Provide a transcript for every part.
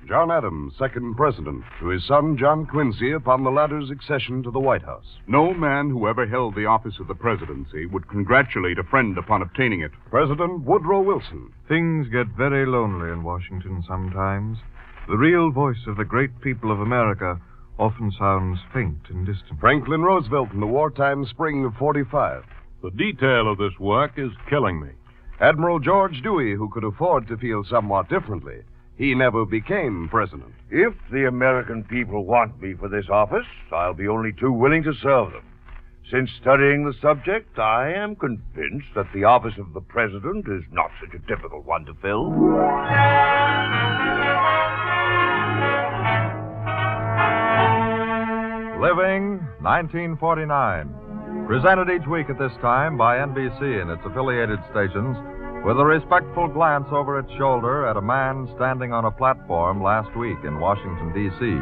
John Adams, second president, to his son John Quincy upon the latter's accession to the White House. No man who ever held the office of the presidency would congratulate a friend upon obtaining it. President Woodrow Wilson. Things get very lonely in Washington sometimes. The real voice of the great people of America often sounds faint and distant. Franklin Roosevelt in the wartime spring of 45. The detail of this work is killing me. Admiral George Dewey, who could afford to feel somewhat differently. He never became president. If the American people want me for this office, I'll be only too willing to serve them. Since studying the subject, I am convinced that the office of the president is not such a difficult one to fill. Living 1949. Presented each week at this time by NBC and its affiliated stations, with a respectful glance over its shoulder at a man standing on a platform last week in Washington, D.C.,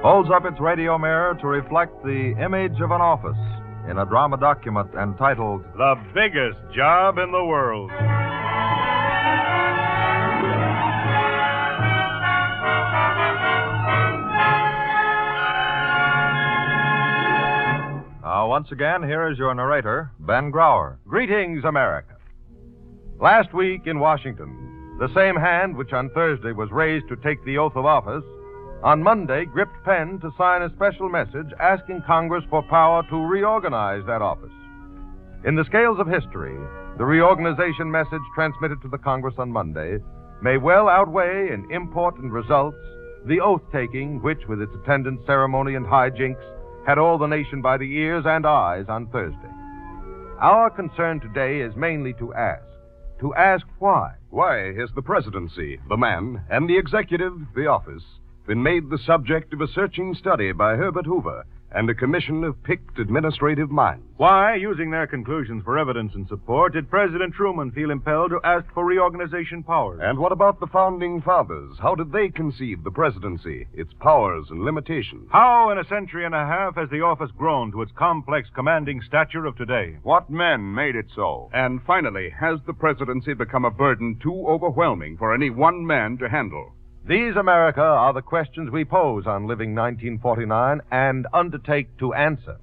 holds up its radio mirror to reflect the image of an office in a drama document entitled The Biggest Job in the World. Now, once again, here is your narrator, Ben Grauer. Greetings, America. Last week in Washington, the same hand which on Thursday was raised to take the oath of office, on Monday gripped pen to sign a special message asking Congress for power to reorganize that office. In the scales of history, the reorganization message transmitted to the Congress on Monday may well outweigh in import and results the oath-taking which, with its attendant ceremony and hijinks, had all the nation by the ears and eyes on Thursday. Our concern today is mainly to ask why. Why has the presidency, the man, and the executive, the office, been made the subject of a searching study by Herbert Hoover and a commission of picked administrative minds? Why, using their conclusions for evidence and support, did President Truman feel impelled to ask for reorganization powers? And what about the founding fathers? How did they conceive the presidency, its powers and limitations? How, in a century and a half, has the office grown to its complex, commanding stature of today? What men made it so? And finally, has the presidency become a burden too overwhelming for any one man to handle? These, America, are the questions we pose on Living 1949 and undertake to answer.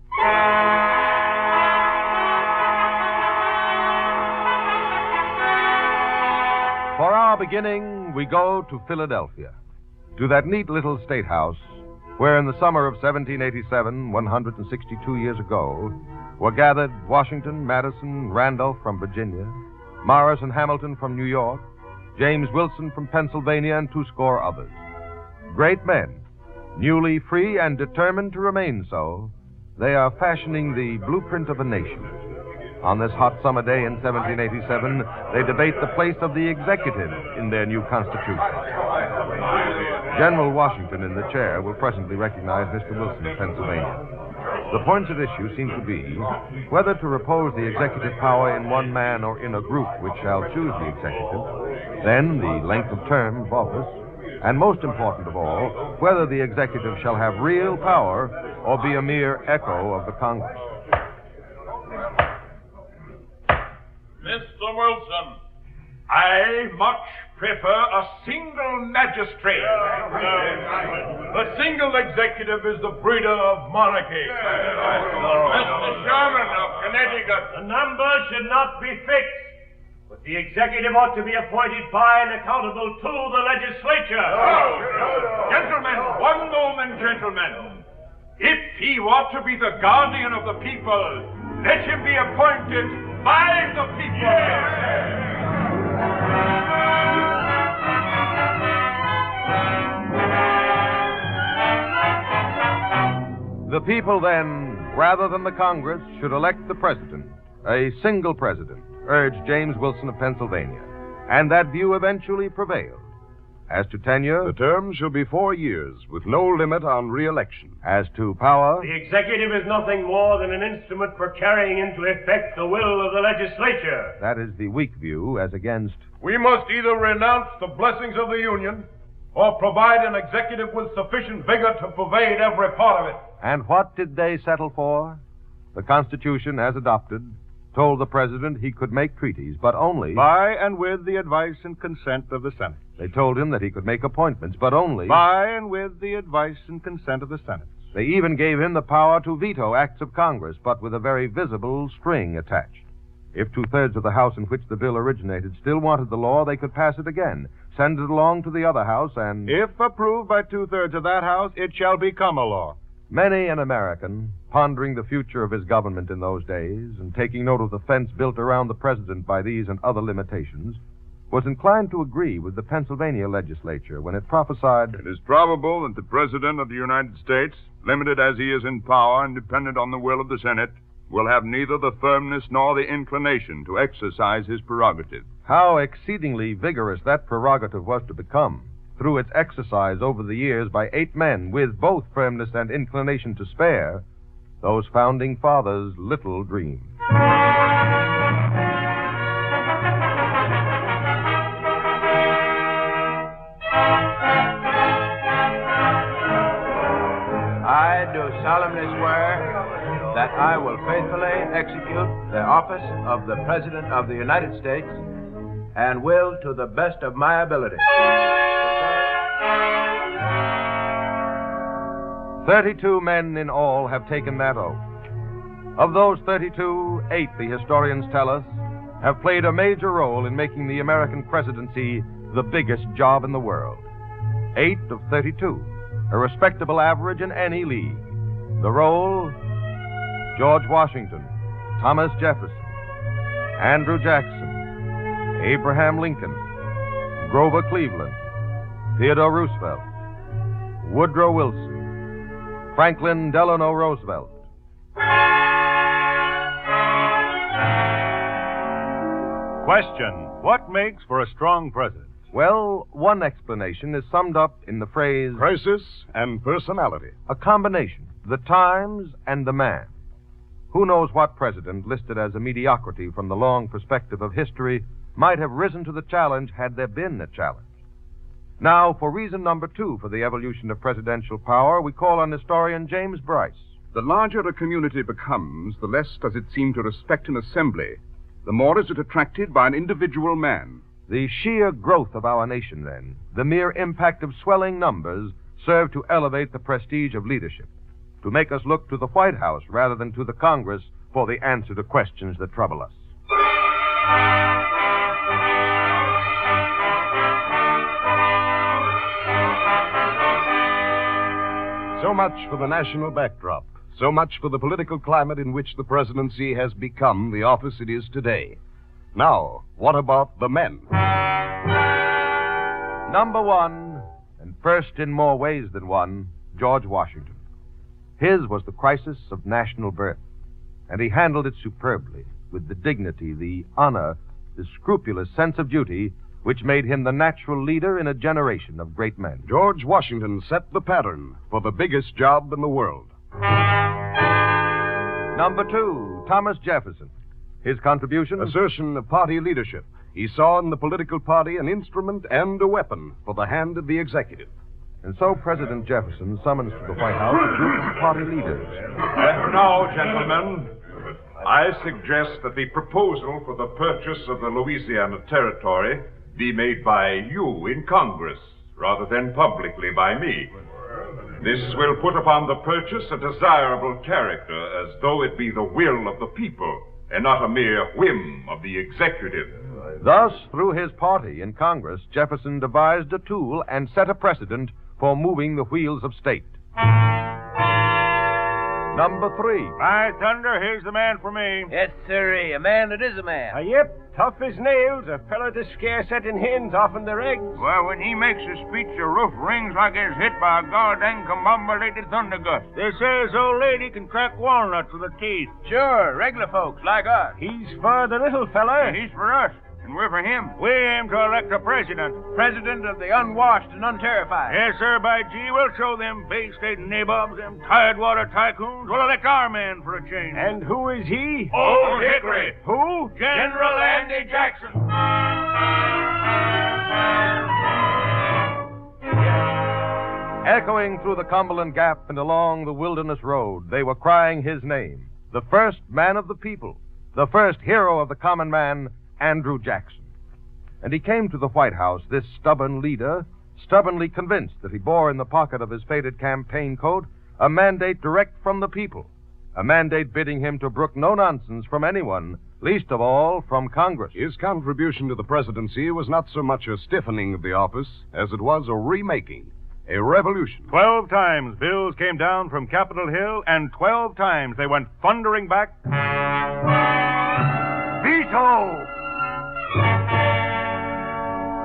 For our beginning, we go to Philadelphia, to that neat little state house where in the summer of 1787, 162 years ago, were gathered Washington, Madison, Randolph from Virginia, Morris and Hamilton from New York, James Wilson from Pennsylvania, and 20 others. Great men, newly free and determined to remain so, they are fashioning the blueprint of a nation. On this hot summer day in 1787, they debate the place of the executive in their new Constitution. General Washington in the chair will presently recognize Mr. Wilson of Pennsylvania. The points at issue seem to be whether to repose the executive power in one man or in a group which shall choose the executive, then the length of term of office, and most important of all, whether the executive shall have real power or be a mere echo of the Congress. Mr. Wilson, I much prefer a single magistrate. The single executive is the breeder of monarchy. Mr. Sherman of Connecticut. The number should not be fixed, but the executive ought to be appointed by and accountable to the legislature. Gentlemen, one moment, gentlemen. If he ought to be the guardian of the people, let him be appointed by the people. The people, then, rather than the Congress, should elect the president, a single president, urged James Wilson of Pennsylvania. And that view eventually prevailed. As to tenure, the term shall be 4 years, with no limit on re-election. As to power, the executive is nothing more than an instrument for carrying into effect the will of the legislature. That is the weak view, as against... We must either renounce the blessings of the Union or provide an executive with sufficient vigor to pervade every part of it. And what did they settle for? The Constitution, as adopted, told the president he could make treaties, but only by and with the advice and consent of the Senate. They told him that he could make appointments, but only by and with the advice and consent of the Senate. They even gave him the power to veto acts of Congress, but with a very visible string attached. If 2/3 of the House in which the bill originated still wanted the law, they could pass it again, send it along to the other House, and if approved by 2/3 of that House, it shall become a law. Many an American, pondering the future of his government in those days and taking note of the fence built around the president by these and other limitations, was inclined to agree with the Pennsylvania legislature when it prophesied, "It is probable that the President of the United States, limited as he is in power and dependent on the will of the Senate, will have neither the firmness nor the inclination to exercise his prerogative." How exceedingly vigorous that prerogative was to become through its exercise over the years by 8 men with both firmness and inclination to spare, those founding fathers little dreamed. I do solemnly swear that I will faithfully execute the office of the President of the United States and will, to the best of my ability. 32 men in all have taken that oath. Of those 32, 8, the historians tell us, have played a major role in making the American presidency the biggest job in the world. 8 of 32, a respectable average in any league. The role: George Washington, Thomas Jefferson, Andrew Jackson, Abraham Lincoln, Grover Cleveland, Theodore Roosevelt, Woodrow Wilson, Franklin Delano Roosevelt. Question: what makes for a strong president? Well, one explanation is summed up in the phrase crisis and personality. A combination, the times and the man. Who knows what president, listed as a mediocrity from the long perspective of history, might have risen to the challenge had there been a challenge. Now, for reason number 2 for the evolution of presidential power, we call on historian James Bryce. The larger a community becomes, the less does it seem to respect an assembly. The more is it attracted by an individual man. The sheer growth of our nation, then, the mere impact of swelling numbers, served to elevate the prestige of leadership, to make us look to the White House rather than to the Congress for the answer to questions that trouble us. So much for the national backdrop. So much for the political climate in which the presidency has become the office it is today. Now, what about the men? Number 1, and first in more ways than one, George Washington. His was the crisis of national birth, and he handled it superbly, with the dignity, the honor, the scrupulous sense of duty which made him the natural leader in a generation of great men. George Washington set the pattern for the biggest job in the world. Number 2, Thomas Jefferson. His contribution? Assertion of party leadership. He saw in the political party an instrument and a weapon for the hand of the executive. And so President Jefferson summons to the White House a group of party leaders. And now, gentlemen, I suggest that the proposal for the purchase of the Louisiana Territory be made by you in Congress, rather than publicly by me. This will put upon the purchase a desirable character, as though it be the will of the people, and not a mere whim of the executive. Thus, through his party in Congress, Jefferson devised a tool and set a precedent for moving the wheels of state. Number 3. By thunder, here's the man for me. Yes, sirree, a man that is a man. Yep, tough as nails, a fellow to scare setting hens off in their eggs. Well, when he makes a speech, the roof rings like it's hit by a goddamn combobulated thunder gust. They say his old lady can crack walnuts with her teeth. Sure, regular folks like us. He's for the little fella. And he's for us, and we're for him. We aim to elect a president. President of the unwashed and unterrified. Yes, sir, by gee, we'll show them Bay State nabobs, them tidewater tycoons. We'll elect our man for a change. And who is he? Old Hickory. Who? General Andy Jackson. Echoing through the Cumberland Gap and along the Wilderness Road, they were crying his name, the first man of the people, the first hero of the common man, Andrew Jackson. And he came to the White House, this stubborn leader, stubbornly convinced that he bore in the pocket of his faded campaign coat a mandate direct from the people, a mandate bidding him to brook no nonsense from anyone, least of all from Congress. His contribution to the presidency was not so much a stiffening of the office as it was a remaking, a revolution. 12 times bills came down from Capitol Hill, and 12 times they went thundering back. Veto!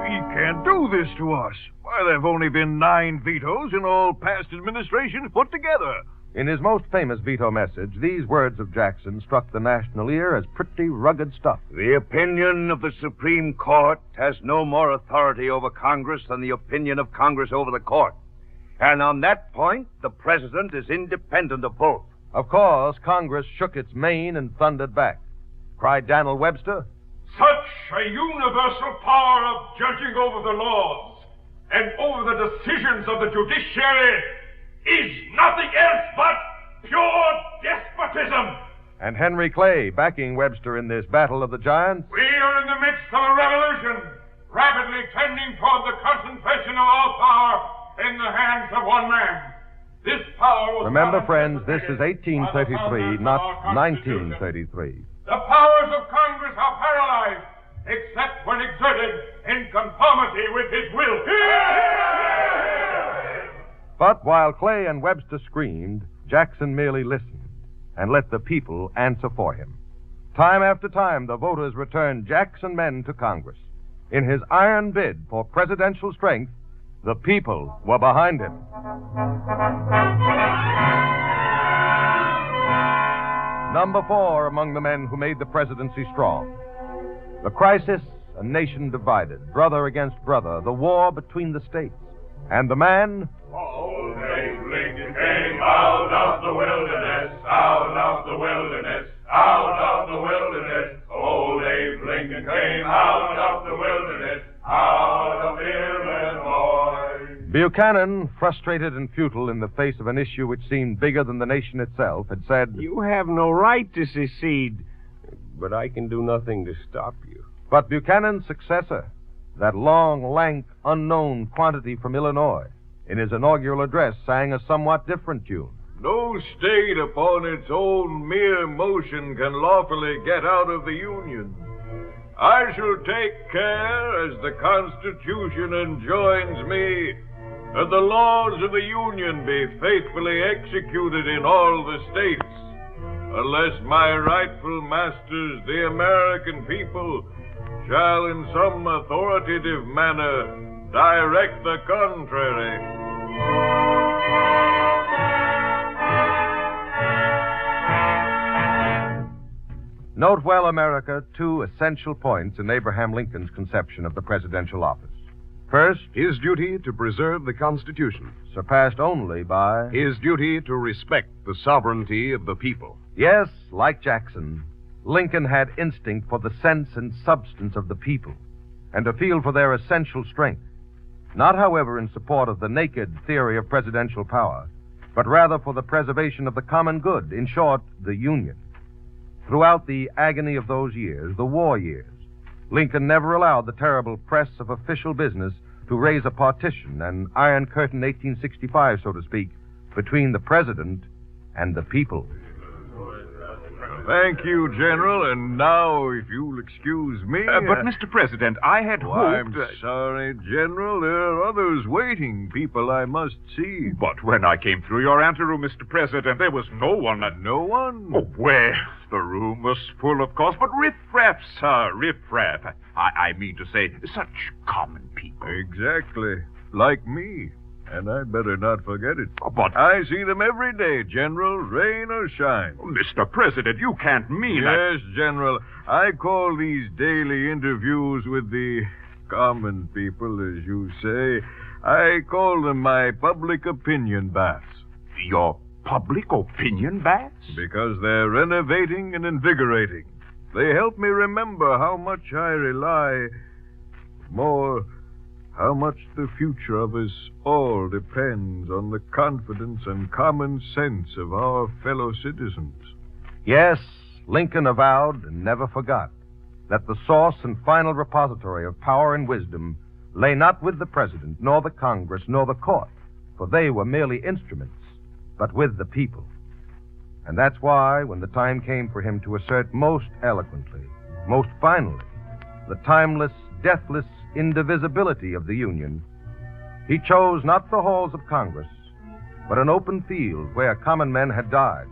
He can't do this to us. Why, there have only been 9 vetoes in all past administrations put together. In his most famous veto message, these words of Jackson struck the national ear as pretty rugged stuff. The opinion of the Supreme Court has no more authority over Congress than the opinion of Congress over the court. And on that point, the President is independent of both. Of course, Congress shook its mane and thundered back. Cried Daniel Webster, Such a universal power of judging over the laws and over the decisions of the judiciary is nothing else but pure despotism. And Henry Clay, backing Webster in this battle of the giants. We are in the midst of a revolution, rapidly tending toward the concentration of all power in the hands of one man. This power was... Remember, friends, this is 1833, not 1933. The powers of Congress are paralyzed, except when exerted in conformity with his will. But while Clay and Webster screamed, Jackson merely listened and let the people answer for him. Time after time, the voters returned Jackson men to Congress. In his iron bid for presidential strength, the people were behind him. Number 4 among the men who made the presidency strong. The crisis, a nation divided, brother against brother, the war between the states. And the man... Old Abe Lincoln came out of the wilderness, out of the wilderness, out of the wilderness. Old Abe Lincoln came out of the wilderness, out of Illinois. Buchanan, frustrated and futile in the face of an issue which seemed bigger than the nation itself, had said, You have no right to secede, but I can do nothing to stop you. But Buchanan's successor, that long, lank, unknown quantity from Illinois, in his inaugural address sang a somewhat different tune. No state upon its own mere motion can lawfully get out of the Union. I shall take care, as the Constitution enjoins me, that the laws of the Union be faithfully executed in all the states, unless my rightful masters, the American people, shall in some authoritative manner direct the contrary. Note well, America, 2 essential points in Abraham Lincoln's conception of the presidential office. First, his duty to preserve the Constitution, surpassed only by his duty to respect the sovereignty of the people. Yes, like Jackson, Lincoln had instinct for the sense and substance of the people, and a feel for their essential strength. Not, however, in support of the naked theory of presidential power, but rather for the preservation of the common good, in short, the Union. Throughout the agony of those years, the war years, Lincoln never allowed the terrible press of official business to raise a partition, an Iron Curtain 1865, so to speak, between the president and the people. Thank you, General, and now, if you'll excuse me... But, Mr. President, I had hoped... I'm sorry, General. There are others waiting, people I must see. But when I came through your anteroom, Mr. President, there was no one... No one? Oh, well, the room was full, of course, but riffraff, sir, riffraff. I mean to say, such common people. Exactly. Like me. And I'd better not forget it. But I see them every day, General, rain or shine. Mr. President, you can't mean Yes, General. I call these daily interviews with the common people, as you say, I call them my public opinion baths. Your public opinion baths? Because they're renovating and invigorating. They help me remember how much I rely, how much the future of us all depends on the confidence and common sense of our fellow citizens. Yes, Lincoln avowed and never forgot that the source and final repository of power and wisdom lay not with the President, nor the Congress, nor the court, for they were merely instruments, but with the people. And that's why, when the time came for him to assert most eloquently, most finally, the timeless, deathless indivisibility of the Union, he chose not the halls of Congress, but an open field where common men had died,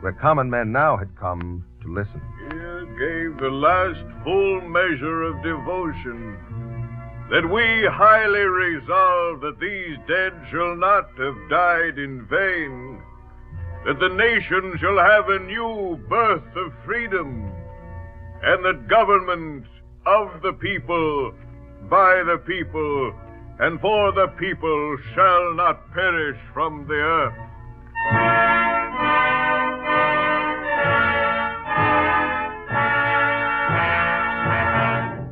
where common men now had come to listen. Here gave the last full measure of devotion, that we highly resolve that these dead shall not have died in vain, that the nation shall have a new birth of freedom, and that government of the people, by the people, and for the people shall not perish from the earth.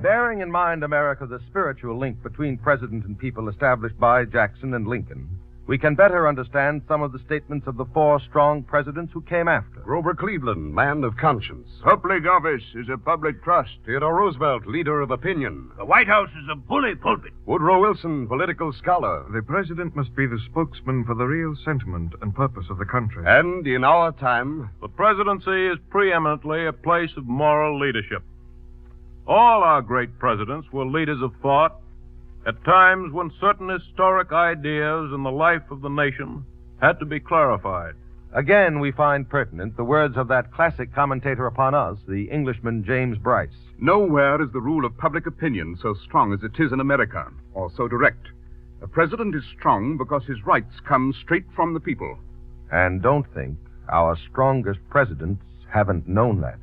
Bearing in mind, America, the spiritual link between president and people established by Jackson and Lincoln, we can better understand some of the statements of the four strong presidents who came after. Grover Cleveland, man of conscience. Public office is a public trust. Theodore Roosevelt, leader of opinion. The White House is a bully pulpit. Woodrow Wilson, political scholar. The president must be the spokesman for the real sentiment and purpose of the country. And in our time, The presidency is preeminently a place of moral leadership. All our great presidents were leaders of thought at times when certain historic ideas in the life of the nation had to be clarified. Again, we find pertinent the words of that classic commentator upon us, the Englishman James Bryce. Nowhere is the rule of public opinion so strong as it is in America, or so direct. A president is strong because his rights come straight from the people. And don't think our strongest presidents haven't known that.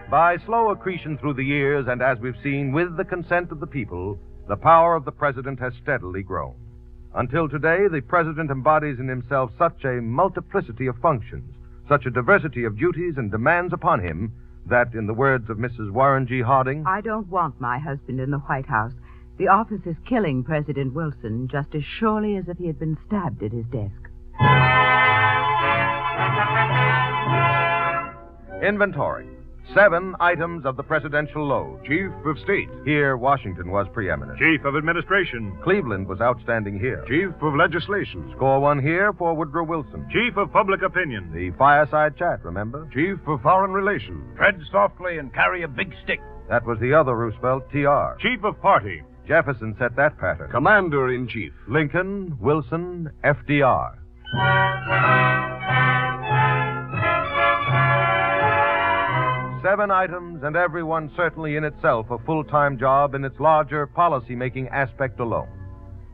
By slow accretion through the years, and as we've seen, with the consent of the people, the power of the president has steadily grown. Until today, the president embodies in himself such a multiplicity of functions, such a diversity of duties and demands upon him, that, in the words of Mrs. Warren G. Harding, I don't want my husband in the White House. The office is killing President Wilson just as surely as if he had been stabbed at his desk. Inventory. 7 items of the presidential load. Chief of State. Here, Washington was preeminent. Chief of Administration. Cleveland was outstanding here. Chief of Legislation. Score 1 here for Woodrow Wilson. Chief of Public Opinion. The fireside chat, remember? Chief of Foreign Relations. Tread softly and carry a big stick. That was the other Roosevelt, T.R. Chief of Party. Jefferson set that pattern. Commander-in-Chief. Lincoln, Wilson, FDR. 7 items, and every one certainly in itself a full-time job in its larger policy-making aspect alone.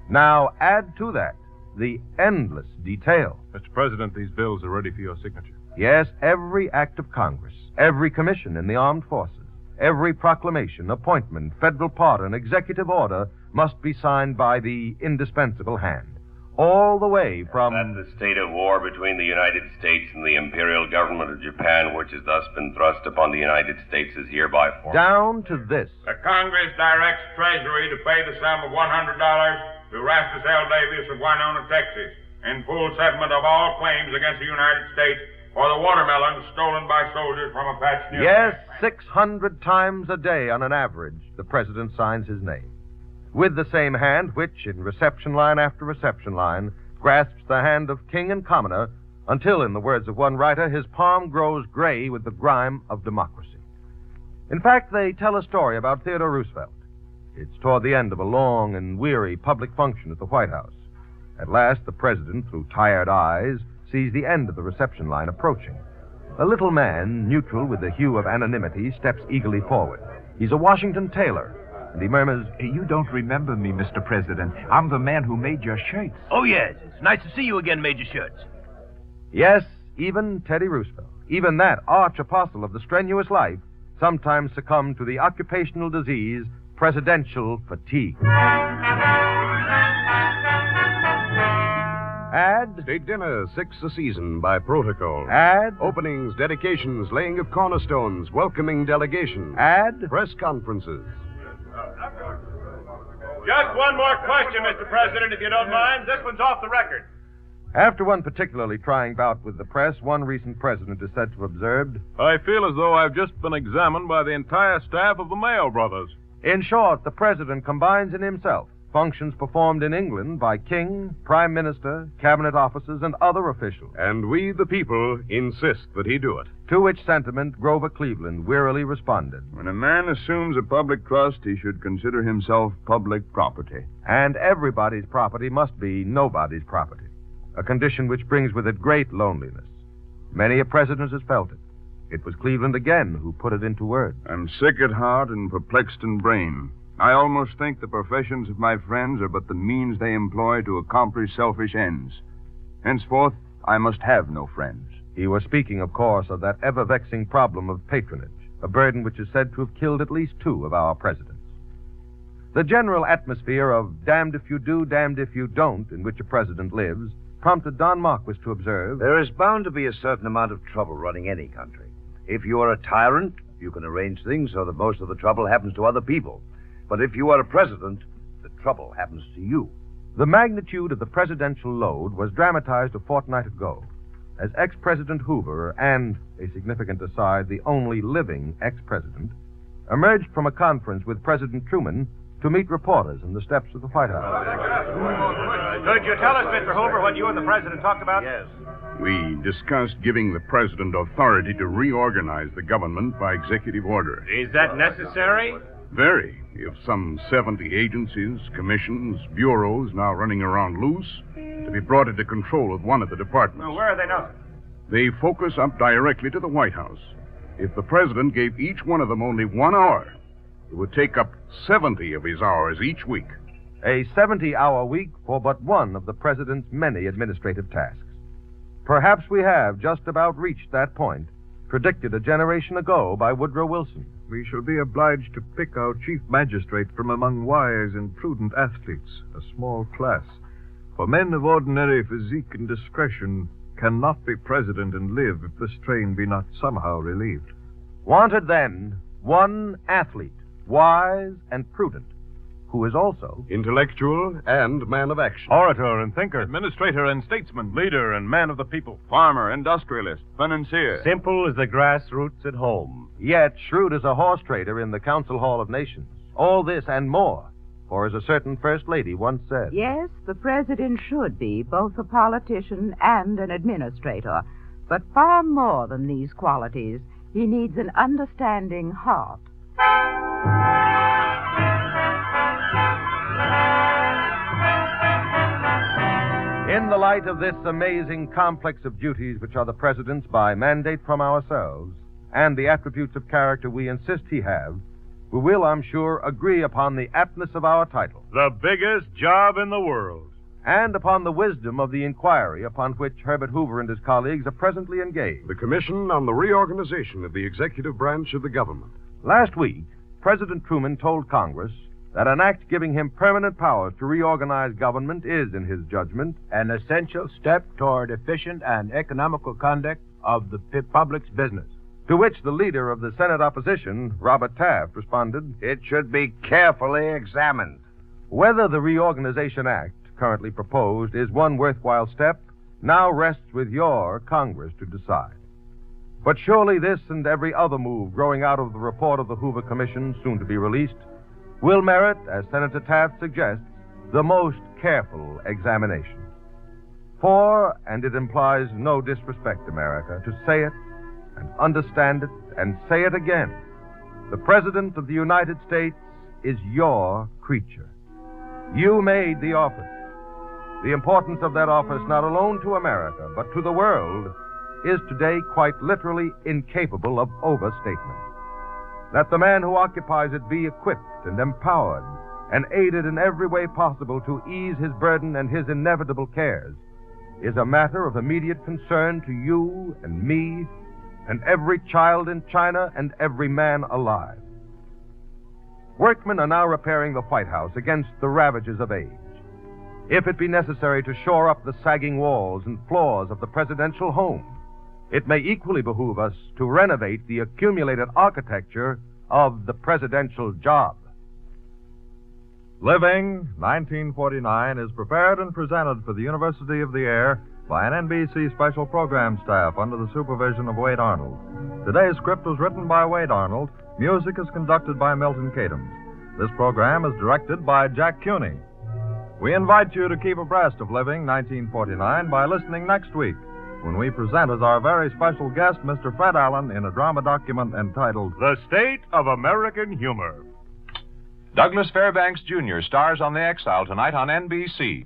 Now add to that the endless detail. Mr. President, these bills are ready for your signature. Yes, every act of Congress, every commission in the armed forces, every proclamation, appointment, federal pardon, executive order must be signed by the indispensable hand. All the way from... That the state of war between the United States and the imperial government of Japan, which has thus been thrust upon the United States, is hereby formed. Down to this. The Congress directs Treasury to pay the sum of $100 to Rastus L. Davis of Winona, Texas, in full settlement of all claims against the United States for the watermelons stolen by soldiers from Apache Near. Yes, 600 times a day on an average, the president signs his name. With the same hand which, in reception line after reception line, grasps the hand of king and commoner until, in the words of one writer, his palm grows gray with the grime of democracy. In fact, they tell a story about Theodore Roosevelt. It's toward the end of a long and weary public function at the White House. At last, the president, through tired eyes, sees the end of the reception line approaching. A little man, neutral with the hue of anonymity, steps eagerly forward. He's a Washington tailor. And he murmurs, You don't remember me, Mr. President. I'm the man who made your shirts. Oh, yes. It's nice to see you again, Major Shirts. Yes, even Teddy Roosevelt, even that arch apostle of the strenuous life, sometimes succumbed to the occupational disease, presidential fatigue. Add... State dinner, 6 a season by protocol. Add... Openings, dedications, laying of cornerstones, welcoming delegations. Add... Press conferences. Just one more question, Mr. President, if you don't mind. This one's off the record. After one particularly trying bout with the press, one recent president is said to have observed, I feel as though I've just been examined by the entire staff of the Mayo brothers. In short, the president combines in himself functions performed in England by king, prime minister, cabinet officers, and other officials. And we, the people, insist that he do it. To which sentiment Grover Cleveland wearily responded. When a man assumes a public trust, he should consider himself public property. And everybody's property must be nobody's property, a condition which brings with it great loneliness. Many a president has felt it. It was Cleveland again who put it into words. I'm sick at heart and perplexed in brain. I almost think the professions of my friends are but the means they employ to accomplish selfish ends. Henceforth, I must have no friends. He was speaking, of course, of that ever-vexing problem of patronage, a burden which is said to have killed at least 2 of our presidents. The general atmosphere of damned if you do, damned if you don't, in which a president lives, prompted Don Marquis to observe, There is bound to be a certain amount of trouble running any country. If you are a tyrant, you can arrange things so that most of the trouble happens to other people. But if you are a president, the trouble happens to you. The magnitude of the presidential load was dramatized a fortnight ago, as ex-President Hoover and, a significant aside, the only living ex-president, emerged from a conference with President Truman to meet reporters in the steps of the White House. Could you tell us, Mr. Hoover, what you and the president talked about? Yes. We discussed giving the president authority to reorganize the government by executive order. Is that necessary? Very. If some 70 agencies, commissions, bureaus now running around loose, to be brought into control of one of the departments. Well, where are they now? They focus up directly to the White House. If the president gave each one of them only 1 hour, it would take up 70 of his hours each week. A 70-hour week for but one of the president's many administrative tasks. Perhaps we have just about reached that point, predicted a generation ago by Woodrow Wilson. We shall be obliged to pick our chief magistrate from among wise and prudent athletes, a small class. For men of ordinary physique and discretion cannot be president and live if the strain be not somehow relieved. Wanted then one athlete, wise and prudent, who is also intellectual and man of action, orator and thinker, administrator and statesman, leader and man of the people, farmer, industrialist, financier. Simple as the grassroots at home. Yet shrewd as a horse trader in the Council Hall of Nations. All this and more. For as a certain First Lady once said, Yes, the president should be both a politician and an administrator. But far more than these qualities, he needs an understanding heart. In the light of this amazing complex of duties which are the president's by mandate from ourselves, and the attributes of character we insist he have, we will, I'm sure, agree upon the aptness of our title. The biggest job in the world. And upon the wisdom of the inquiry upon which Herbert Hoover and his colleagues are presently engaged. The Commission on the Reorganization of the Executive Branch of the Government. Last week, President Truman told Congress that an act giving him permanent powers to reorganize government is, in his judgment, an essential step toward efficient and economical conduct of the public's business. To which the leader of the Senate opposition, Robert Taft, responded, It should be carefully examined. Whether the Reorganization Act currently proposed is one worthwhile step now rests with your Congress to decide. But surely this and every other move growing out of the report of the Hoover Commission, soon to be released, will merit, as Senator Taft suggests, the most careful examination. For, and it implies no disrespect, America, to say it and understand it and say it again, the President of the United States is your creature. You made the office. The importance of that office, not alone to America, but to the world, is today quite literally incapable of overstatement. That the man who occupies it be equipped and empowered and aided in every way possible to ease his burden and his inevitable cares is a matter of immediate concern to you and me and every child in China and every man alive. Workmen are now repairing the White House against the ravages of age. If it be necessary to shore up the sagging walls and floors of the presidential home, it may equally behoove us to renovate the accumulated architecture of the presidential job. Living, 1949, is prepared and presented for the University of the Air by an NBC special program staff under the supervision of Wade Arnold. Today's script was written by Wade Arnold. Music is conducted by Milton Katims. This program is directed by Jack Cuny. We invite you to keep abreast of Living, 1949 by listening next week when we present as our very special guest Mr. Fred Allen in a drama document entitled The State of American Humor. Douglas Fairbanks Jr. stars on The Exile tonight on NBC.